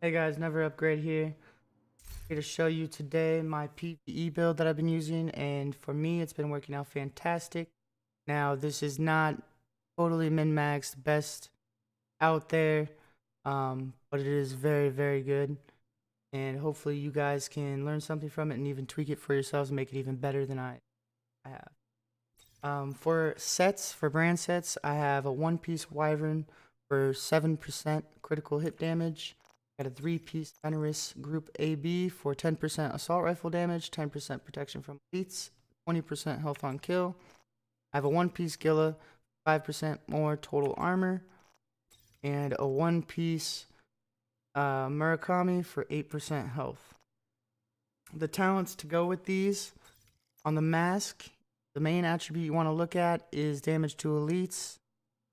Hey guys, Never Upgrade here. Here to show you today my PvE build that I've been using, and for me it's been working out fantastic. Now this is not totally min-maxed best out there, but it is very good, and hopefully you guys can learn something from it and even tweak it for yourselves and make it even better than I have. For brand sets, I have a one-piece Wyvern for 7% critical hit damage. Got a three-piece Generous Group AB for 10% assault rifle damage, 10% protection from elites, 20% health on kill. I have a one-piece Gilla, 5% more total armor, and a one-piece Murakami for 8% health. The talents to go with these on the mask, the main attribute you want to look at is damage to elites.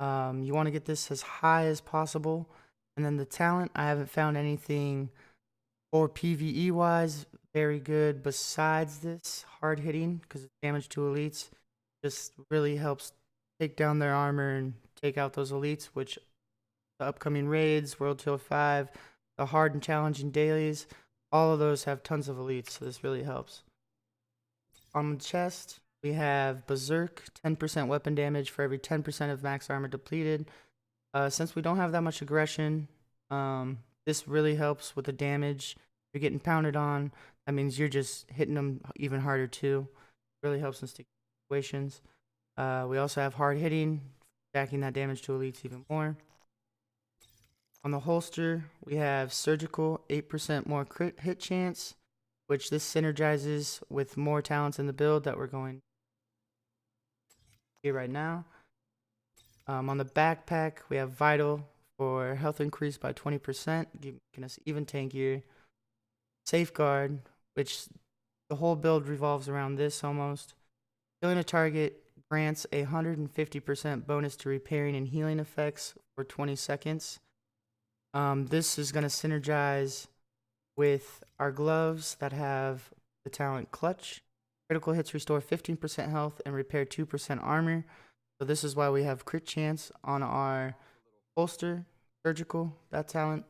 You want to get this as high as possible. And then the talent, I haven't found anything for PvE wise very good besides this hard hitting, because damage to elites just really helps take down their armor and take out those elites, which the upcoming raids, World Tour 5, the hard and challenging dailies, all of those have tons of elites, so this really helps. On the chest, we have Berserk, 10% weapon damage for every 10% of max armor depleted. Since we don't have that much aggression, this really helps with the damage. If you're getting pounded on, that means you're just hitting them even harder too. Really helps in sticky situations. We also have hard hitting, stacking that damage to elites even more. On the holster, we have Surgical, 8% more crit hit chance, which this synergizes with more talents in the build that we're going here right now. On the backpack, we have Vital for health increase by 20%, making us even tankier. Safeguard, which the whole build revolves around this almost. Killing a target grants a 150% bonus to repairing and healing effects for 20 seconds. This is going to synergize with our gloves that have the talent Clutch. Critical hits restore 15% health and repair 2% armor. So this is why we have crit chance on our holster, Surgical, that talent.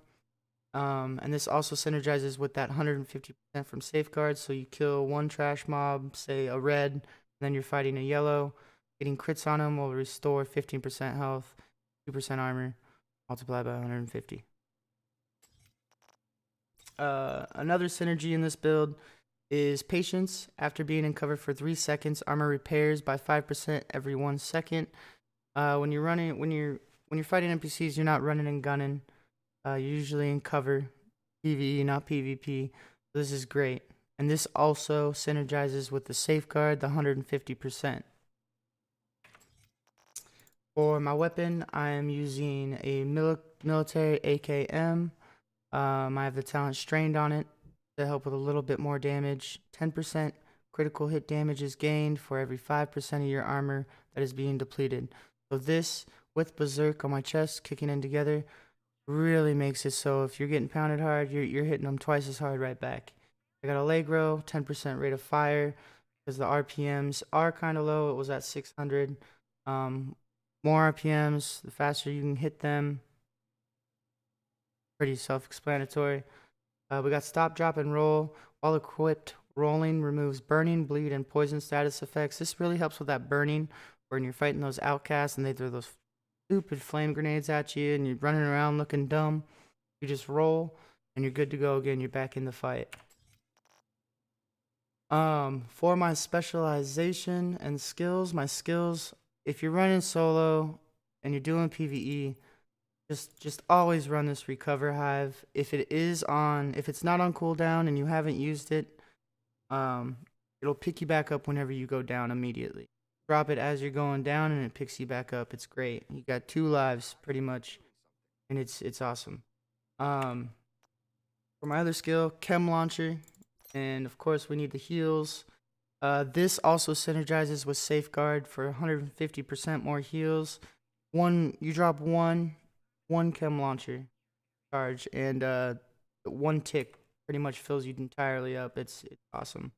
And this also synergizes with that 150% from Safeguard. So you kill one trash mob, say a red, and then you're fighting a yellow. Getting crits on them will restore 15% health, 2% armor, multiplied by 150. Another synergy in this build is Patience. After being in cover for 3 seconds, armor repairs by 5% every 1 second. When you're fighting NPCs, you're not running and gunning. You're usually in cover, PvE, not PvP. So this is great. And this also synergizes with the Safeguard, the 150%. For my weapon, I am using a military AKM. I have the talent Strained on it to help with a little bit more damage. 10% critical hit damage is gained for every 5% of your armor that is being depleted. So this, with Berserk on my chest, kicking in together, really makes it so if you're getting pounded hard, you're hitting them twice as hard right back. I got Allegro, 10% rate of fire, because the RPMs are kind of low. It was at 600. More RPMs, the faster you can hit them. Pretty self-explanatory. We got Stop, Drop, and Roll. While equipped, rolling removes burning, bleed, and poison status effects. This really helps with that burning, when you're fighting those outcasts and they throw those stupid flame grenades at you and you're running around looking dumb. You just roll and you're good to go again. You're back in the fight. For my specialization and skills, if you're running solo and you're doing PvE, just always run this Recover Hive. If it's not on cooldown and you haven't used it, it'll pick you back up whenever you go down immediately. Drop it as you're going down and it picks you back up. It's great. You got 2 lives pretty much, and it's awesome. For my other skill, Chem Launcher, and of course we need the heals. This also synergizes with Safeguard for 150% more heals. You drop one Chem Launcher charge, and 1 tick pretty much fills you entirely up. It's awesome.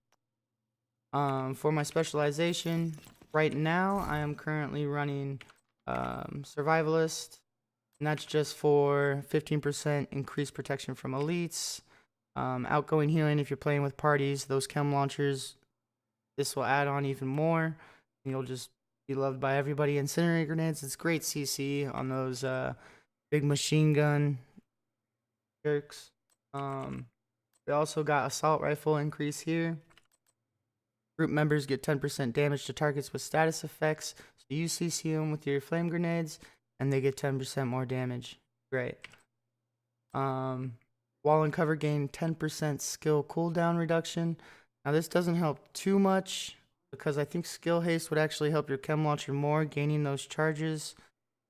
For my specialization, right now I am currently running Survivalist, And that's just for 15% increased protection from elites. Outgoing healing if you're playing with parties. Those chem launchers, this will add on even more. You'll just be loved by everybody. Incendiary grenades, it's great CC on those big machine gun jerks. We also got assault rifle increase here. Group members get 10% damage to targets with status effects. So you CC them with your flame grenades, and they get 10% more damage. Great. Wall and cover gain 10% skill cooldown reduction. Now this doesn't help too much because I think skill haste would actually help your chem launcher more, gaining those charges.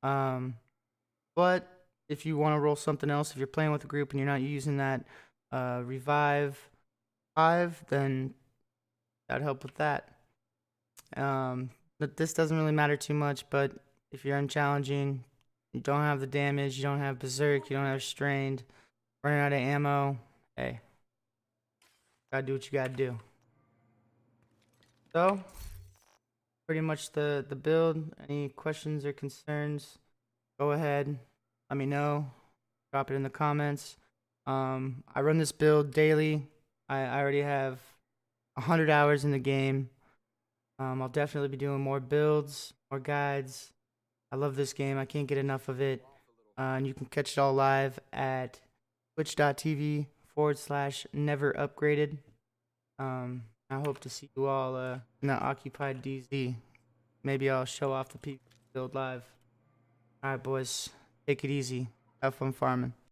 But if you want to roll something else, if you're playing with a group and you're not using that revive 5, then that'd help with that. But this doesn't really matter too much, but if you're unchallenging, you don't have the damage, you don't have berserk, you don't have strained, running out of ammo, hey, gotta do what you gotta do. So pretty much the build. Any questions or concerns, go ahead, let me know, drop it in the comments. I run this build daily. I already have 100 hours in the game. I'll definitely be doing more builds, more guides. I love this game. I can't get enough of it. And you can catch it all live at twitch.tv/neverupgraded. I hope to see you all in the occupied DZ. Maybe I'll show off the PvE build live. Alright boys, take it easy. Have fun farming.